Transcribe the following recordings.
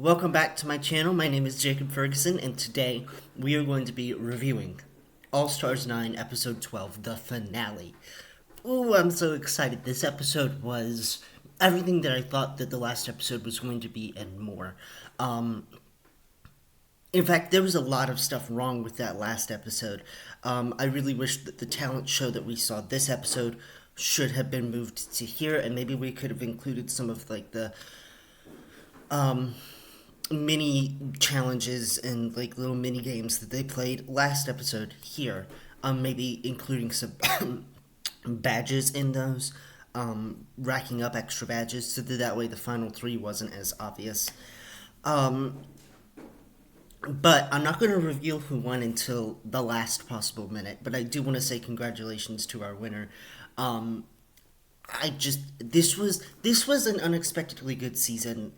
Welcome back to my channel. My name is Jacob Ferguson, and today we are going to be reviewing All Stars 9, Episode 12, the finale. Ooh, I'm so excited. This episode was everything that I thought that the last episode was going to be and more. Um, in fact, there was a lot of stuff wrong with that last episode. I really wish that the talent show that we saw this episode should have been moved to here, and maybe we could have included some of like the mini challenges and like little mini games that they played last episode here. Maybe including some badges in those, racking up extra badges so that way the final three wasn't as obvious. But I'm not going to reveal who won until the last possible minute. But I do want to say congratulations to our winner. This was an unexpectedly good season.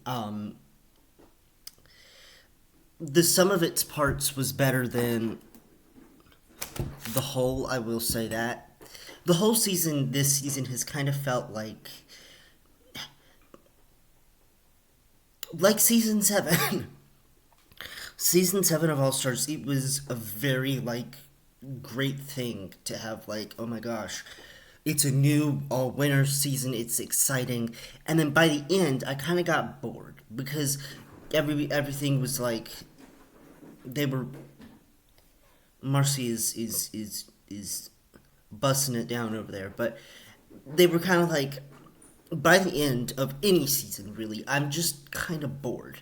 The sum of its parts was better than the whole. I will say that the whole season this season has kind of felt like season 7. Season 7 of All Stars. It was a very great thing to have. Like, oh my gosh, it's a new all winner season. It's exciting, and then by the end, I kind of got bored because everything was like they were. Marcy is busting it down over there, but they were kind of like by the end of any season, really, I'm just kind of bored.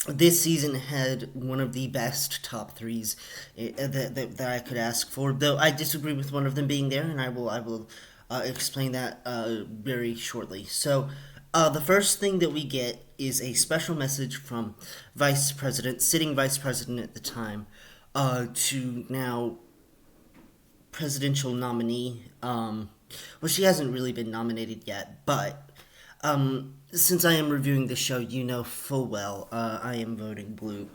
This season had one of the best top threes that I could ask for. Though I disagree with one of them being there, and I will explain that very shortly. So, the first thing that we get is a special message from Vice President, sitting Vice President at the time, to now presidential nominee. Well, she hasn't really been nominated yet, but since I am reviewing the show, you know full well I am voting blue.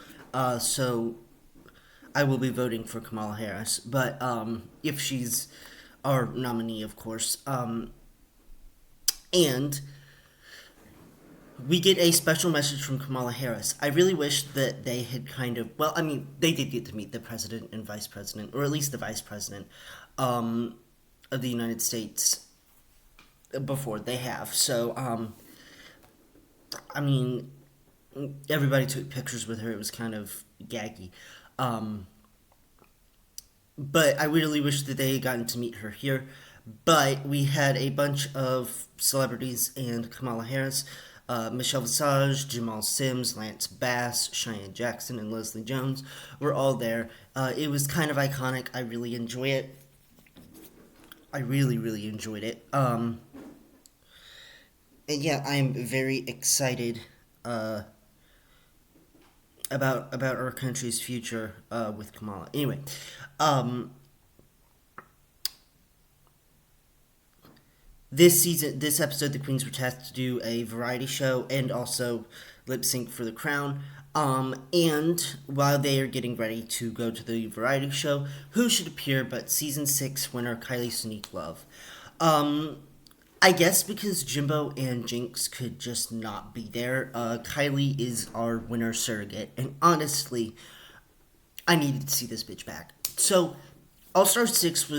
So I will be voting for Kamala Harris, but if she's our nominee, of course. And we get a special message from Kamala Harris. I really wish that they had kind of, well, I mean, they did get to meet the president and vice president, or at least the vice president of the United States before. They have. So, I mean, everybody took pictures with her. It was kind of gaggy. But I really wish that they had gotten to meet her here. But we had a bunch of celebrities and Kamala Harris. Michelle Visage, Jamal Sims, Lance Bass, Cheyenne Jackson, and Leslie Jones were all there. It was kind of iconic. I really enjoy it. I really, really enjoyed it. And yeah, I am very excited about our country's future with Kamala. Anyway, this episode, the queens were tasked to do a variety show and also lip sync for the crown. And while they are getting ready to go to the variety show, who should appear but season 6 winner Kylie Sonique Love? I guess because Jimbo and Jinx could just not be there, Kylie is our winner surrogate, and honestly, I needed to see this bitch back. So, All Star 6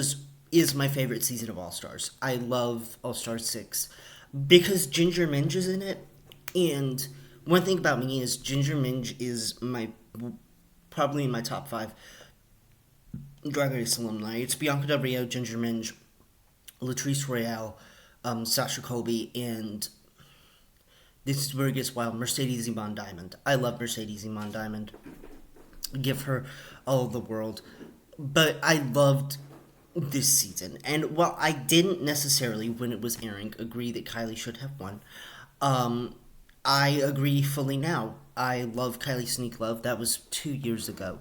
is my favorite season of All Stars. I love All Star 6 because Ginger Minj is in it, and one thing about me is Ginger Minj is probably in my top 5 Drag Race alumni. It's Bianca Del Rio, Ginger Minj, Latrice Royale, Sasha Colby, and this is where it gets wild, Mercedes Iman Diamond. I love Mercedes Iman Diamond. Give her all of the world. But I loved this season. And while I didn't necessarily, when it was airing, agree that Kylie should have won, I agree fully now. I love Kylie Sonique Love. That was 3 years ago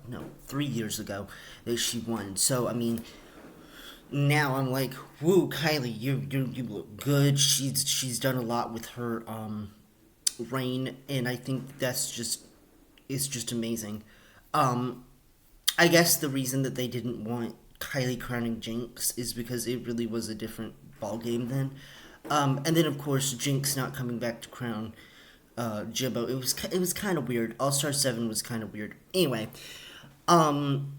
that she won. So, I mean, now I'm like, woo, Kylie, you look good. She's done a lot with her reign, and I think it's just amazing. I guess the reason that they didn't want Kylie crowning Jinx is because it really was a different ball game then. And then of course Jinx not coming back to crown Jimbo. It was kind of weird. All Star 7 was kind of weird. Anyway, um,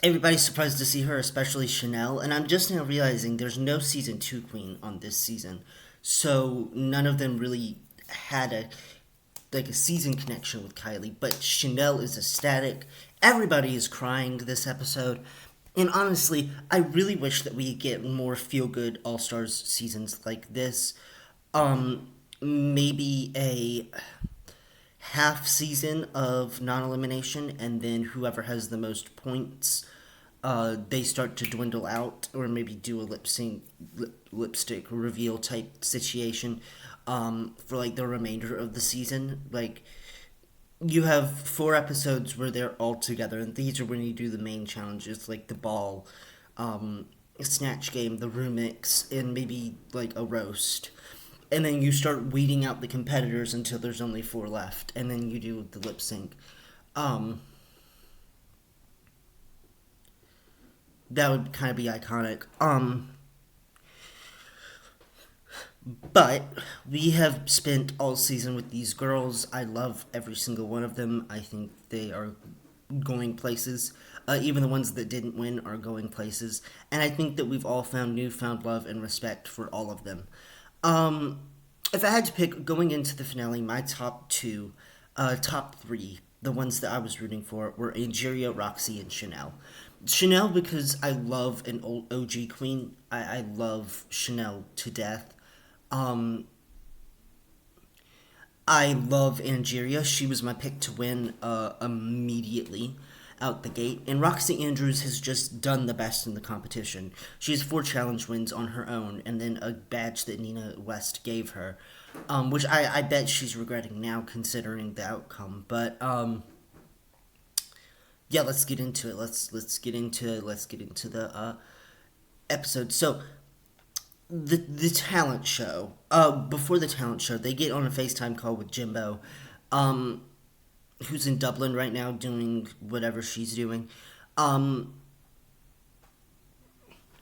everybody's surprised to see her, especially Chanel. And I'm just now realizing there's no season 2 queen on this season, so none of them really had a season connection with Kylie. But Chanel is ecstatic. Everybody is crying this episode. And honestly, I really wish that we get more feel good All Stars seasons like this. Maybe a half season of non elimination, and then whoever has the most points, they start to dwindle out, or maybe do a lipstick reveal type situation, for like the remainder of the season. Like, you have 4 episodes where they're all together, and these are when you do the main challenges like the ball, snatch game, the room mix, and maybe like a roast. And then you start weeding out the competitors until there's only 4 left, and then you do the lip sync. Um, that would kind of be iconic. But we have spent all season with these girls. I love every single one of them. I think they are going places. Even the ones that didn't win are going places. And I think that we've all found newfound love and respect for all of them. If I had to pick going into the finale, my top three, the ones that I was rooting for were Angeria, Roxy, and Chanel. Chanel because I love an old OG queen. I love Chanel to death. Um, I love Angeria. She was my pick to win immediately out the gate. And Roxy Andrews has just done the best in the competition. She has 4 challenge wins on her own, and then a badge that Nina West gave her, which I bet she's regretting now considering the outcome. But yeah, let's get into it. Let's get into the episode. So the talent show. Before the talent show, they get on a FaceTime call with Jimbo, um, who's in Dublin right now doing whatever she's doing. Um,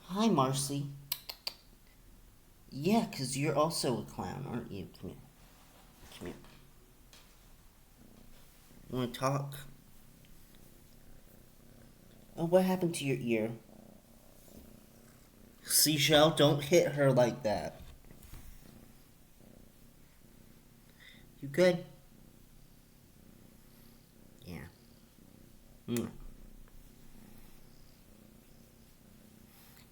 Hi, Marcy. Yeah, because you're also a clown, aren't you? Come here. Come here. You want to talk? Oh, what happened to your ear? Seashell, don't hit her like that. You good? Yeah. Mm.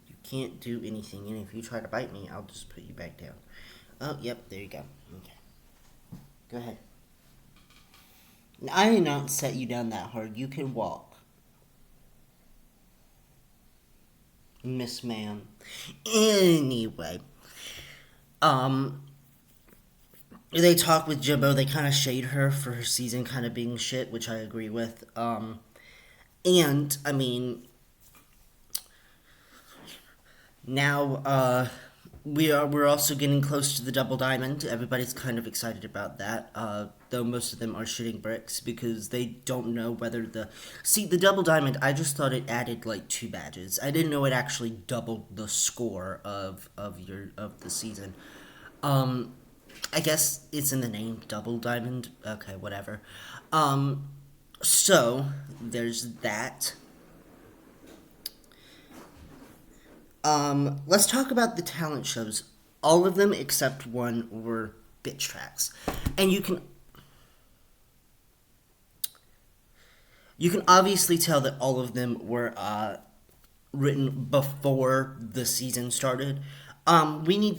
You can't do anything, and if you try to bite me, I'll just put you back down. Oh, yep, there you go. Okay. Go ahead. I did not set you down that hard. You can walk. Miss Ma'am. Anyway, um, they talk with Jimbo. They kind of shade her for her season kind of being shit, which I agree with. And I mean, now we're also getting close to the double diamond. Everybody's kind of excited about that. Though most of them are shooting bricks because they don't know whether the double diamond. I just thought it added like 2 badges. I didn't know it actually doubled the score of the season. Um, I guess it's in the name, double diamond. Okay, whatever. Um, so there's that. Let's talk about the talent shows. All of them except one were bitch tracks, and you can obviously tell that all of them were written before the season started. We need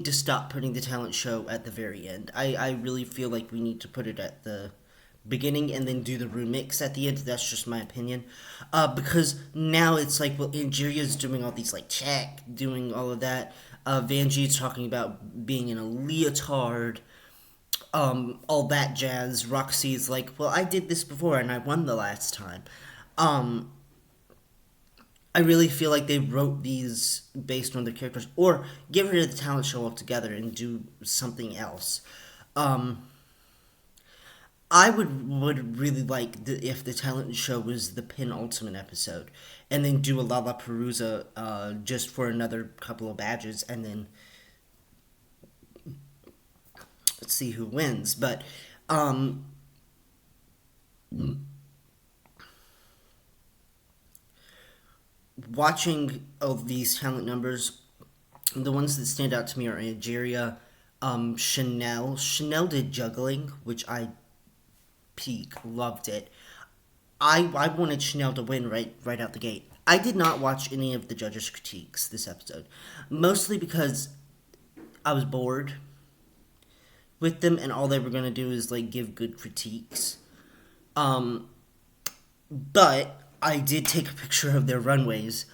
to stop putting the talent show at the very end. I really feel like we need to put it at the beginning and then do the remix at the end. That's just my opinion. Because now it's like, well, Angeria's doing all these like check, doing all of that. Vanjie's talking about being in a leotard, all that jazz. Roxy's like, well, I did this before and I won the last time. Um, I really feel like they wrote these based on their characters, or get rid of the talent show altogether and do something else. Um, I would really like if the talent show was the penultimate episode, and then do a Lollapalooza just for another couple of badges, and then see who wins. But um, watching all these talent numbers, the ones that stand out to me are Angeria, Chanel. Chanel did juggling, which I loved it. I wanted Chanel to win right out the gate. I did not watch any of the judges' critiques this episode, mostly because I was bored with them, and all they were gonna do is like give good critiques. But I did take a picture of their runways.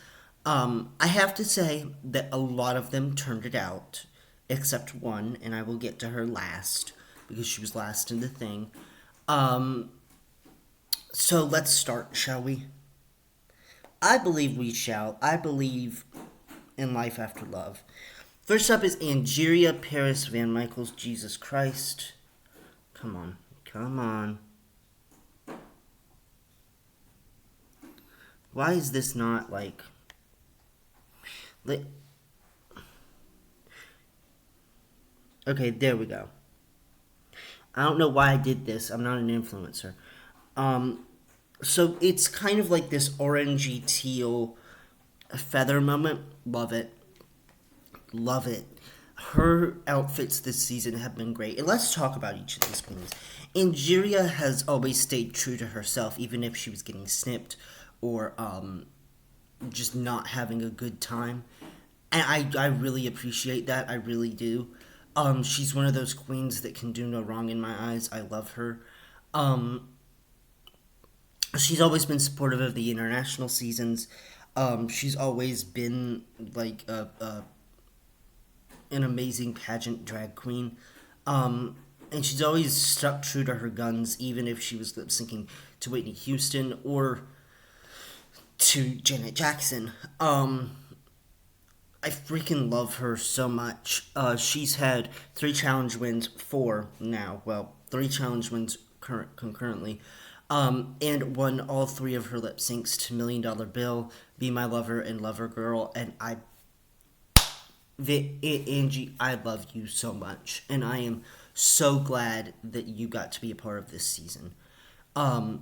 I have to say that a lot of them turned it out, except one, and I will get to her last because she was last in the thing. So let's start, shall we? I believe we shall. I believe in life after love. First up is Angeria Paris Van Michaels. Jesus Christ. Come on. Come on. Why is this not like... Okay, there we go. I don't know why I did this. I'm not an influencer. So it's kind of like this orangey teal feather moment. Love it. Love it. Her outfits this season have been great. And let's talk about each of these queens. Angeria has always stayed true to herself, even if she was getting snipped or just not having a good time. And I really appreciate that. I really do. She's one of those queens that can do no wrong in my eyes. I love her. She's always been supportive of the international seasons. She's always been like an amazing pageant drag queen. And she's always stuck true to her guns, even if she was lip syncing to Whitney Houston or to Janet Jackson. I freaking love her so much. She's had 3 challenge wins, 4 now. Well, 3 challenge wins concurrently. And won all 3 of her lip syncs to $1 Million Bill, Be My Lover, and Lover Girl. And Angie, I love you so much. And I am so glad that you got to be a part of this season. I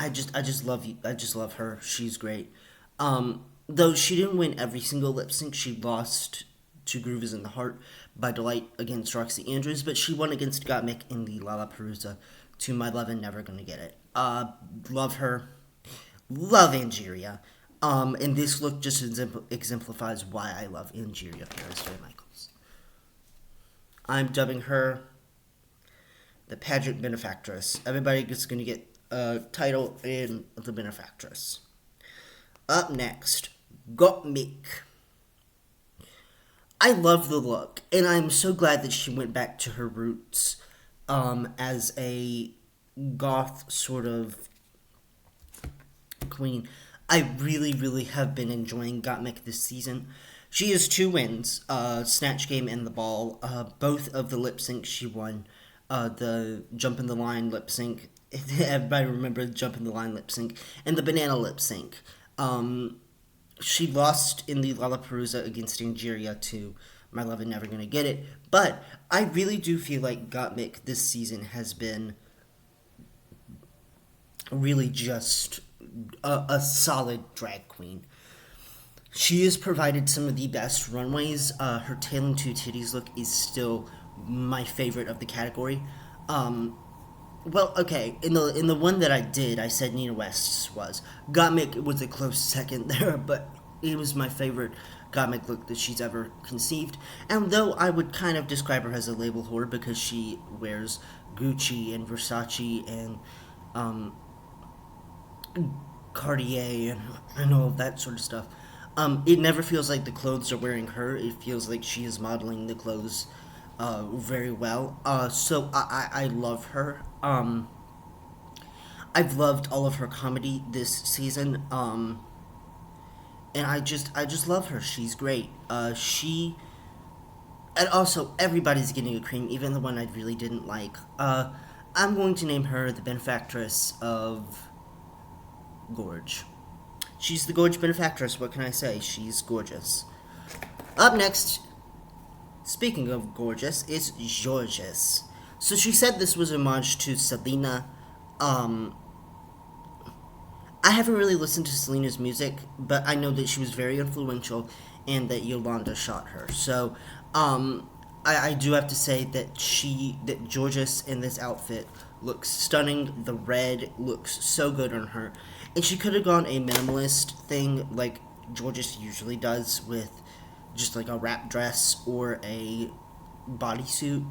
just love you. I just love her. She's great. Though she didn't win every single lip sync, she lost to Groove Is in the Heart by Delight against Roxy Andrews, but she won against Gottmik in the Lollapalooza to My Love and Never Gonna Get It. Love her. Love Angeria. And this look just exemplifies why I love Angeria Paris Van Michaels. I'm dubbing her the pageant benefactress. Everybody is going to get a title in the benefactress. Up next, Gottmik. I love the look, and I'm so glad that she went back to her roots as a goth sort of queen. I really, really have been enjoying Gottmik this season. She has 2 wins, Snatch Game and The Ball. Both of the lip syncs she won. The Jump in the Line lip sync. Everybody remember the Jump in the Line lip sync. And the Banana lip sync. She lost in the Lollapalooza against Angeria to My Love and Never Gonna Get It. But I really do feel like Gottmik this season has been really just a solid drag queen. She has provided some of the best runways. Her Tail and 2 Titties look is still my favorite of the category. Well, okay, in the one that I did, I said Nina West's was. Gottmik was a close second there, but it was my favorite Gottmik look that she's ever conceived. And though I would kind of describe her as a label whore because she wears Gucci and Versace and Cartier and all of that sort of stuff, it never feels like the clothes are wearing her. It feels like she is modeling the clothes very well. So I love her. I've loved all of her comedy this season. And I just love her. She's great. And also everybody's getting a cream, even the one I really didn't like. I'm going to name her the benefactress of Gorge. She's the Gorge benefactress. What can I say? She's gorgeous. Up next, speaking of gorgeous, is Georges. So she said this was homage to Selena. Um, I haven't really listened to Selena's music, but I know that she was very influential and that Yolanda shot her. So, I do have to say that Georges in this outfit looks stunning. The red looks so good on her. And she could have gone a minimalist thing like Georges usually does with just like a wrap dress or a bodysuit.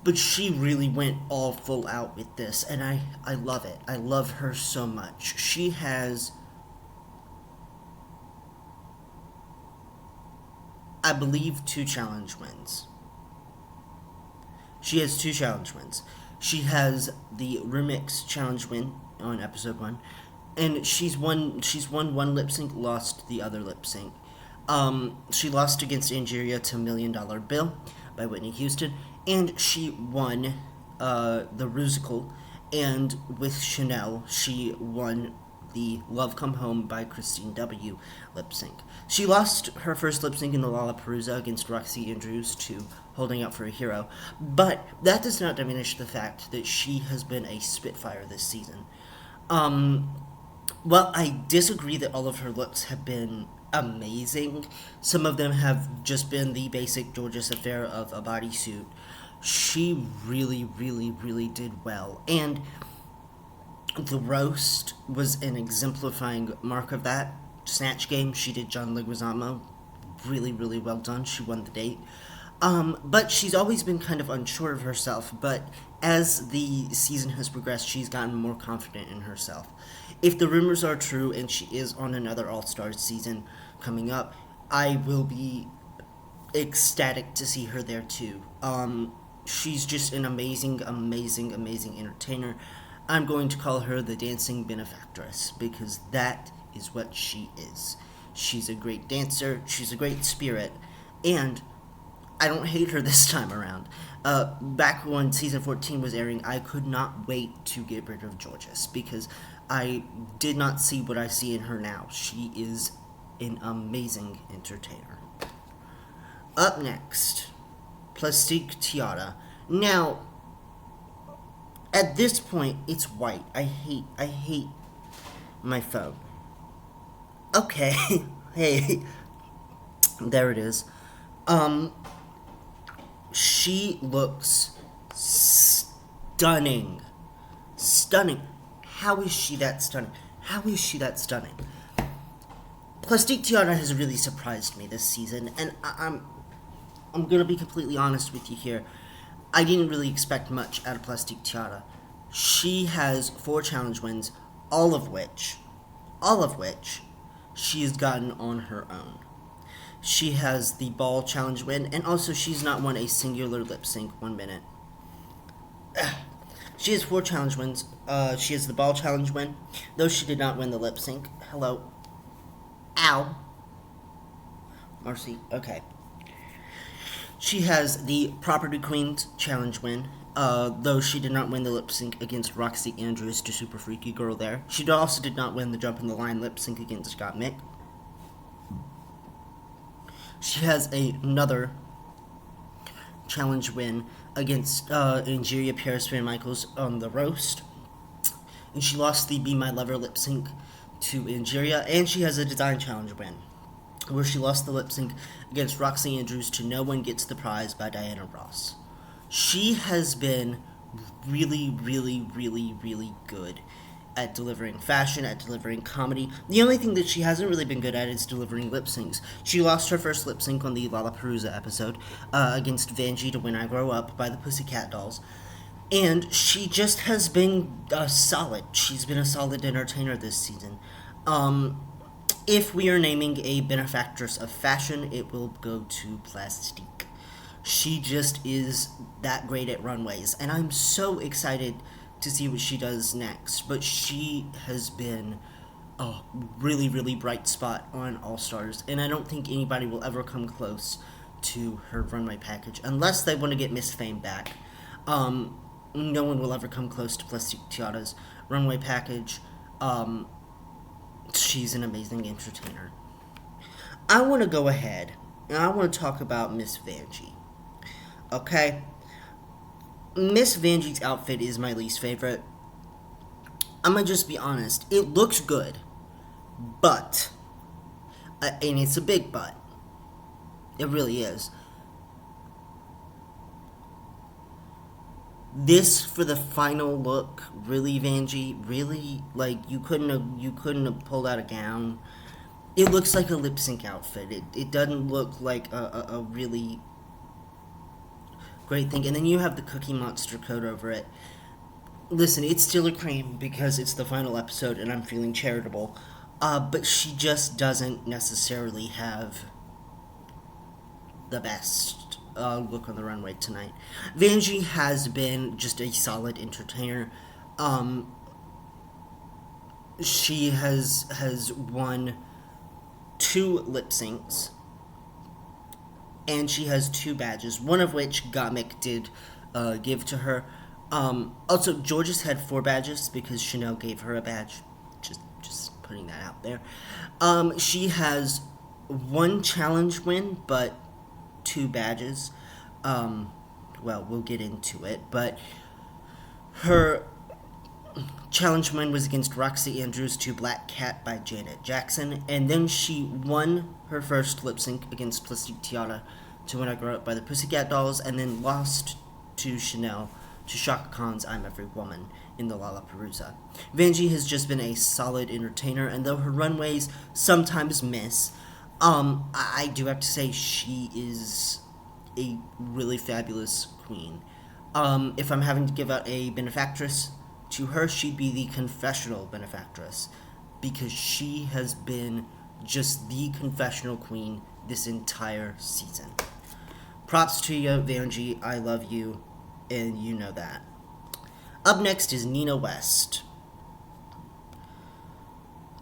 But she really went all full out with this, and I love it. I love her so much. She has, I believe, two challenge wins. She has two challenge wins. She has the remix challenge win on episode 1, and she's won one lip sync, lost the other lip sync. She lost against Angeria to $1 Million Bill by Whitney Houston, and she won the Rusical, and with Chanel, she won the Love Come Home by Christine W. lip sync. She lost her first lip sync in the Lollapalooza against Roxy Andrews to Holding Out for a Hero, but that does not diminish the fact that she has been a spitfire this season. Well, I disagree that all of her looks have been amazing. Some of them have just been the basic Georges affair of a bodysuit. She really, really, really did well. And the roast was an exemplifying mark of that. Snatch Game, she did John Leguizamo. Really, really well done. She won the date. But she's always been kind of unsure of herself, but as the season has progressed, she's gotten more confident in herself. If the rumors are true and she is on another All-Stars season coming up, I will be ecstatic to see her there too. She's just an amazing, amazing, amazing entertainer. I'm going to call her the dancing benefactress because that is what she is. She's a great dancer, she's a great spirit, and I don't hate her this time around. Back when season 14 was airing, I could not wait to get rid of Georges because I did not see what I see in her now. She is an amazing entertainer. Up next, Plastique Tiara. Now, at this point, it's white. I hate my phone. Okay, hey, there it is. She looks stunning. Stunning. How is she that stunning? How is she that stunning? Plastique Tiara has really surprised me this season, and I'm gonna be completely honest with you here. I didn't really expect much out of Plastique Tiara. She has 4 challenge wins, all of which she has gotten on her own. She has the ball challenge win, and also she's not won a singular lip sync 1 minute. She has 4 challenge wins. She has the ball challenge win, though she did not win the lip sync. Hello. Ow. Marcy. Okay. She has the Property Queens challenge win, though she did not win the lip sync against Roxy Andrews to Super Freaky Girl there. She also did not win the Jump in the Line lip sync against Scott Mick. She has another challenge win against Angeria Paris Van Michaels on the roast. And she lost the Be My Lover lip sync to Angeria. And she has a design challenge win, where she lost the lip sync against Roxy Andrews to No One Gets the Prize by Diana Ross. She has been really, really, really, really good at delivering fashion, at delivering comedy. The only thing that she hasn't really been good at is delivering lip syncs. She lost her first lip sync on the Lollapalooza episode against Vanjie to When I Grow Up by the Pussycat Dolls. And she just has been solid. She's been a solid entertainer this season. If we are naming a benefactress of fashion, it will go to Plastique. She just is that great at runways, and I'm so excited to see what she does next. But she has been a really, really bright spot on All Stars, and I don't think anybody will ever come close to her runway package unless they want to get Miss Fame back. No one will ever come close to Plastique Tiara's runway package. She's an amazing entertainer. I want to go ahead and I want to talk about Miss Vanjie. Okay? Miss Vanjie's outfit is my least favorite. I'm gonna just be honest. It looks good, but, and it's a big but. It really is. This for the final look, really, Vanjie, really, like you couldn't have pulled out a gown. It looks like a lip sync outfit. It doesn't look like a really great thing. And then you have the Cookie Monster coat over it. Listen, it's still a cream because it's the final episode and I'm feeling charitable. But she just doesn't necessarily have the best look on the runway tonight. Vanjie has been just a solid entertainer. She has won 2 lip syncs, and she has 2 badges, one of which Gottmik did give to her. Also, Jorgeous had 4 badges because Chanel gave her a badge. Just putting that out there. She has 1 challenge win, but 2 badges. Well, we'll get into it, but her challenge win was against Roxy Andrews to Black Cat by Janet Jackson, and then she won her first lip sync against Plastique Tiara to When I Grow Up by the Pussycat Dolls, and then lost to Chanel to Chaka Khan's I'm Every Woman in the Lollapalooza. Vanjie has just been a solid entertainer, and though her runways sometimes miss, I do have to say she is a really fabulous queen. If I'm having to give out a benefactress to her, she'd be the confessional benefactress, because she has been just the confessional queen this entire season. Props to you, Vanjie. I love you, and you know that. Up next is Nina West.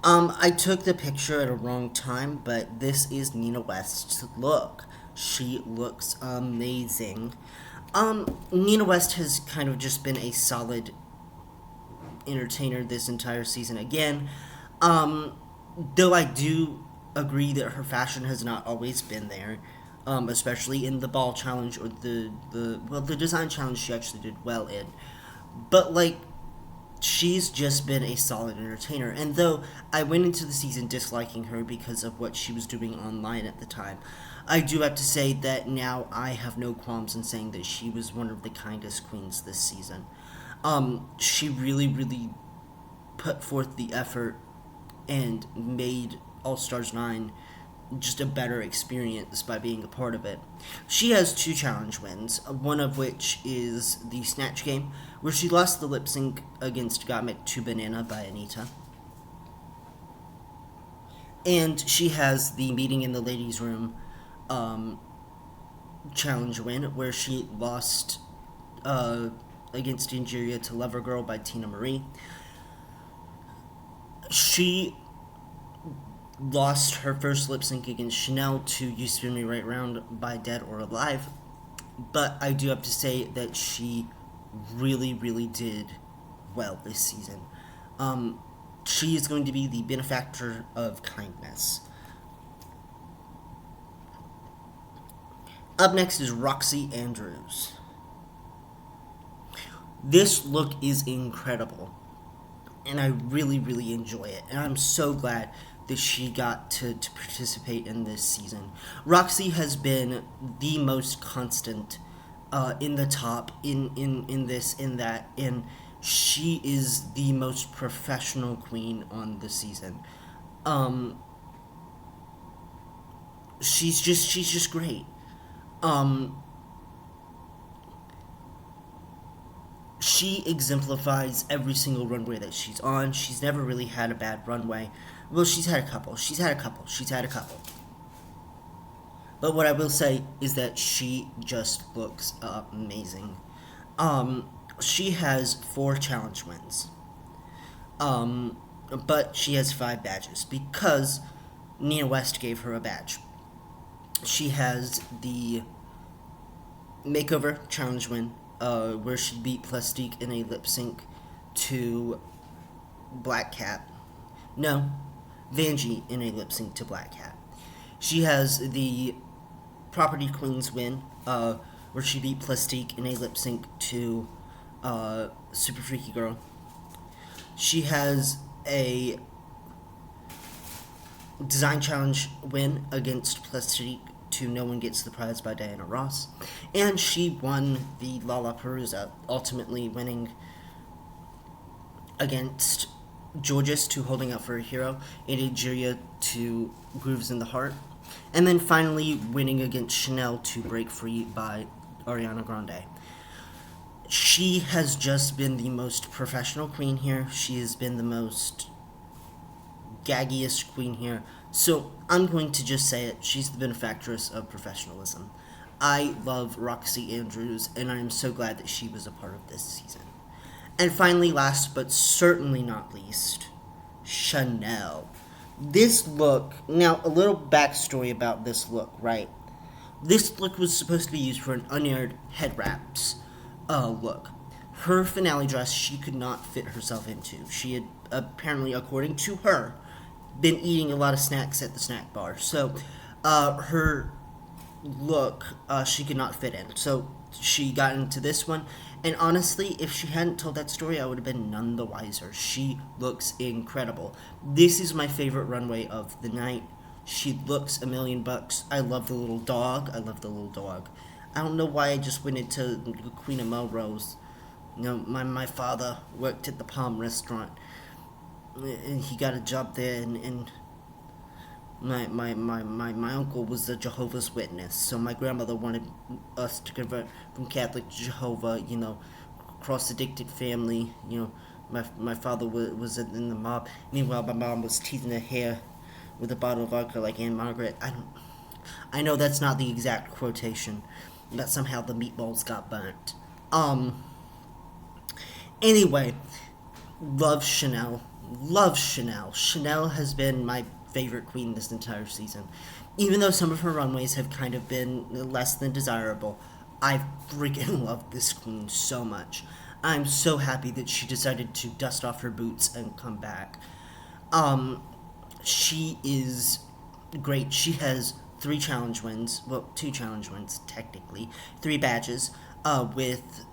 I took the picture at a wrong time, but this is Nina West's look. She looks amazing. Nina West has kind of just been a solid entertainer this entire season again. Though I do agree that her fashion has not always been there, especially in the ball challenge or the design challenge she actually did well in. But like, she's just been a solid entertainer. And though I went into the season disliking her because of what she was doing online at the time, I do have to say that now I have no qualms in saying that she was one of the kindest queens this season. She really, really put forth the effort and made All Stars 9 just a better experience by being a part of it. She has 2 challenge wins, one of which is the Snatch Game, where she lost the lip sync against Gottmik to Banana by Anita. And she has the Meeting in the Ladies' Room challenge win, where she lost against Injuria to Lover Girl by Tina Marie. She lost her first lip sync against Chanel to You Spin Me Right Round by Dead or Alive, but I do have to say that she really, really did well this season. She is going to be the benefactor of kindness. Up next is Roxy Andrews. This look is incredible, and I really, really enjoy it, and I'm so glad that she got to participate in this season. Roxy has been the most constant in the top, in this, in that, and she is the most professional queen on the season. She's just great. She exemplifies every single runway that she's on. She's never really had a bad runway. Well, she's had a couple. But what I will say is that she just looks amazing. She has 4 challenge wins. But she has 5 badges because Nina West gave her a badge. She has the Makeover challenge win, where she beat Plastique in a lip sync to Black Cat. No, Vanjie in a lip sync to Black Cat. She has the Property Queens win, where she beat Plastique in a lip sync to Super Freaky Girl. She has a design challenge win against Plastique to No One Gets the Prize by Diana Ross. And she won the Lollapalooza, ultimately winning against Georges to Holding Out for a Hero, and Angeria to Grooves in the Heart. And then finally winning against Chanel to Break Free by Ariana Grande. She has just been the most professional queen here. She has been the most gaggiest queen here. So I'm going to just say it. She's the benefactress of professionalism. I love Roxy Andrews, and I am so glad that she was a part of this season. And finally, last but certainly not least, Chanel. This look, now a little backstory about this look, right? This look was supposed to be used for an unaired head wraps look. Her finale dress she could not fit herself into. She had apparently, according to her, been eating a lot of snacks at the snack bar. So her look she could not fit in. So she got into this one. And honestly, if she hadn't told that story, I would have been none the wiser. She looks incredible. This is my favorite runway of the night. She looks $1,000,000. I love the little dog. I don't know why I just went into the Queen of Melrose. You know, my father worked at the Palm restaurant, and he got a job there, and my uncle was a Jehovah's Witness, so my grandmother wanted us to convert from Catholic to Jehovah, you know, cross-addicted family, you know, my father was in the mob. Meanwhile, my mom was teasing her hair with a bottle of vodka like Anne Margaret. I know that's not the exact quotation, that somehow the meatballs got burnt. Anyway, love Chanel. Chanel has been my favorite queen this entire season. Even though some of her runways have kind of been less than desirable, I freaking love this queen so much. I'm so happy that she decided to dust off her boots and come back. She is great. She has 3 challenge wins. Well, 2 challenge wins, technically. 3 badges, with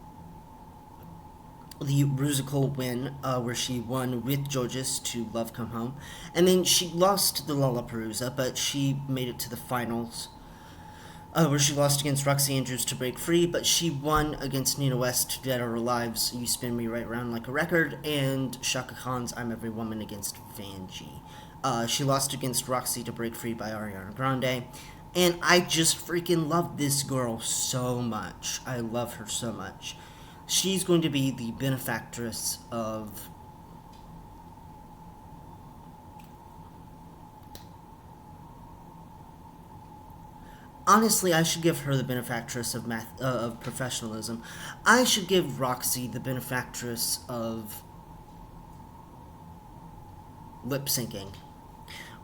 the Rusical win, where she won with Georges to Love Come Home. And then she lost the Lollapalooza, but she made it to the finals, where she lost against Roxy Andrews to Break Free, but she won against Nina West, Dead or Alive's You Spin Me Right Round Like a Record, and Chaka Khan's I'm Every Woman against Vanjie. She lost against Roxy to Break Free by Ariana Grande. And I just freaking love this girl so much. I love her so much. She's going to be the benefactress of honestly, I should give her the benefactress of professionalism. I should give Roxy the benefactress of lip syncing.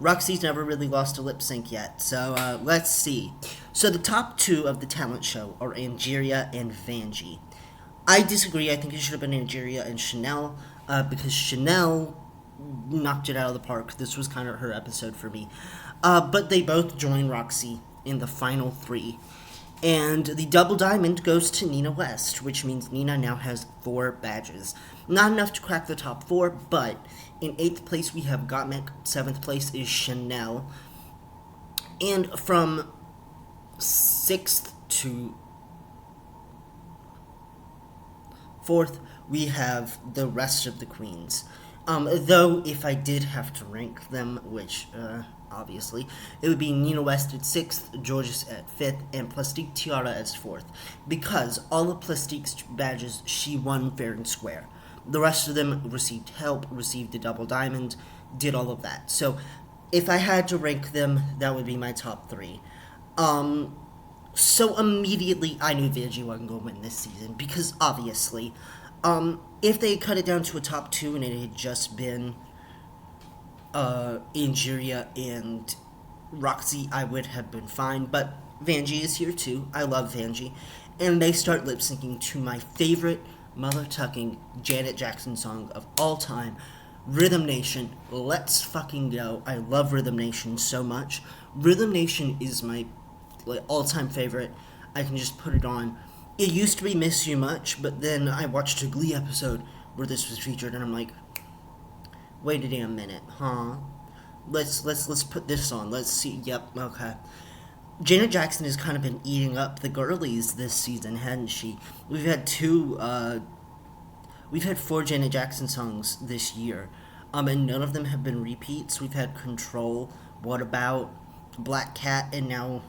Roxy's never really lost a lip sync yet, so let's see. So the top 2 of the talent show are Angeria and Vanjie. I disagree. I think it should have been Angeria and Chanel, because Chanel knocked it out of the park. This was kind of her episode for me. But they both join Roxy in the final 3. And the double diamond goes to Nina West, which means Nina now has 4 badges. Not enough to crack the top 4, but in 8th place we have Gottmik, 7th place is Chanel, and from 6th to 4th we have the rest of the queens. Though if I did have to rank them, which obviously, it would be Nina West at 6th, Georges at 5th, and Plastique Tiara as 4th, because all of Plastique's badges she won fair and square. The rest of them received help, received a double diamond, did all of that. So if I had to rank them, that would be my top 3. So immediately I knew Vanjie wasn't going to win this season, because obviously, if they cut it down to a top 2 and it had just been Angeria and Roxy, I would have been fine, but Vanjie is here too. I love Vanjie, and they start lip syncing to my favorite mother-tucking Janet Jackson song of all time, Rhythm Nation. Let's fucking go. I love Rhythm Nation so much. Rhythm Nation is my all-time favorite. I can just put it on It used to be Miss You Much, but then I watched a Glee episode where this was featured, and I'm like, wait a damn minute, huh? Let's put this on. Let's see. Yep, okay. Janet Jackson has kind of been eating up the girlies this season, hadn't she? We've had 4 Janet Jackson songs this year, and none of them have been repeats. We've had Control, What About, Black Cat, and now,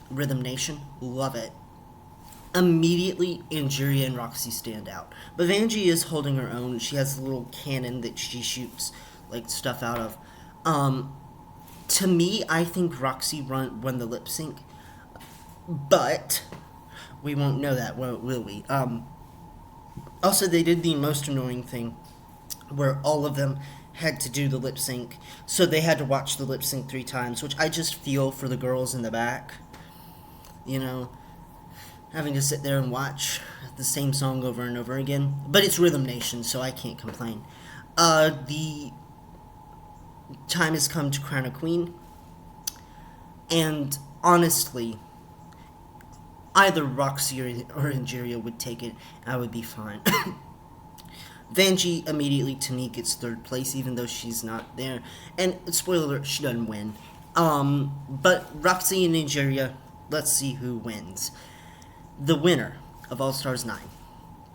Rhythm Nation. Love it. Immediately, Angeria and Roxy stand out. But Vanjie is holding her own. She has a little cannon that she shoots, stuff out of. To me, I think Roxy won the lip sync. But we won't know that, will we? Also, they did the most annoying thing where all of them had to do the lip sync. So they had to watch the lip sync 3 times, which I just feel for the girls in the back. Having to sit there and watch the same song over and over again. But it's Rhythm Nation, so I can't complain. The time has come to crown a queen. And honestly, either Roxy or Angeria would take it, and I would be fine. Vanjie immediately, to me, gets 3rd place, even though she's not there. And, spoiler alert, she doesn't win. But Roxy and Angeria, let's see who wins. The winner of All Stars 9,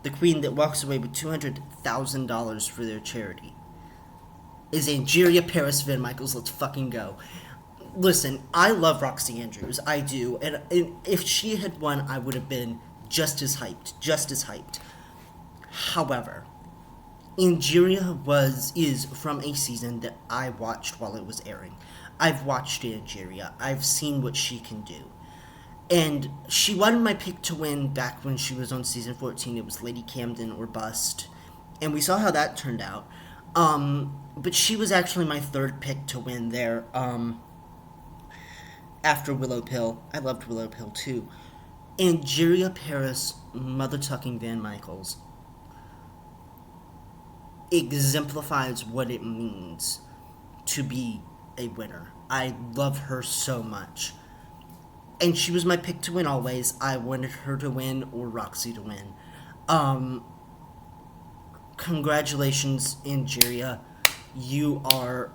the queen that walks away with $200,000 for their charity, is Angeria Paris Van Michaels. Let's fucking go. Listen, I love Roxy Andrews. I do. And if she had won, I would have been just as hyped. However, Angeria is from a season that I watched while it was airing. I've watched Angeria. I've seen what she can do. And she wasn't my pick to win back when she was on season 14. It was Lady Camden or bust. And we saw how that turned out. But she was actually my 3rd pick to win there. After Willow Pill. I loved Willow Pill too. Angeria Paris, mother-tucking Van Michaels, exemplifies what it means to be a winner. I love her so much. And she was my pick to win always. I wanted her to win or Roxy to win. Congratulations, Angeria. You are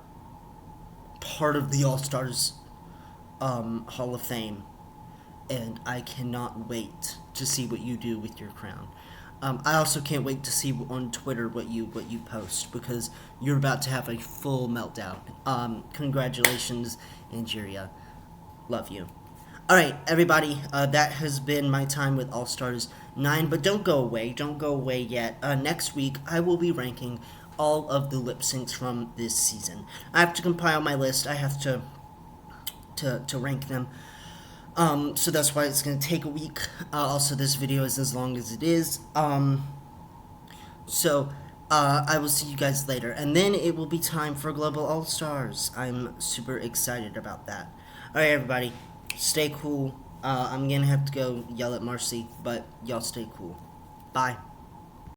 part of the All-Stars Hall of Fame. And I cannot wait to see what you do with your crown. I also can't wait to see on Twitter what you post, because you're about to have a full meltdown. Congratulations, Angeria. Love you. Alright, everybody, that has been my time with All Stars 9, but don't go away yet. Next week, I will be ranking all of the lip syncs from this season. I have to compile my list. I have to rank them. So that's why it's going to take a week. Also, this video is as long as it is. So I will see you guys later. And then it will be time for Global All Stars. I'm super excited about that. Alright, everybody. Stay cool. I'm going to have to go yell at Marcy, but y'all stay cool. Bye.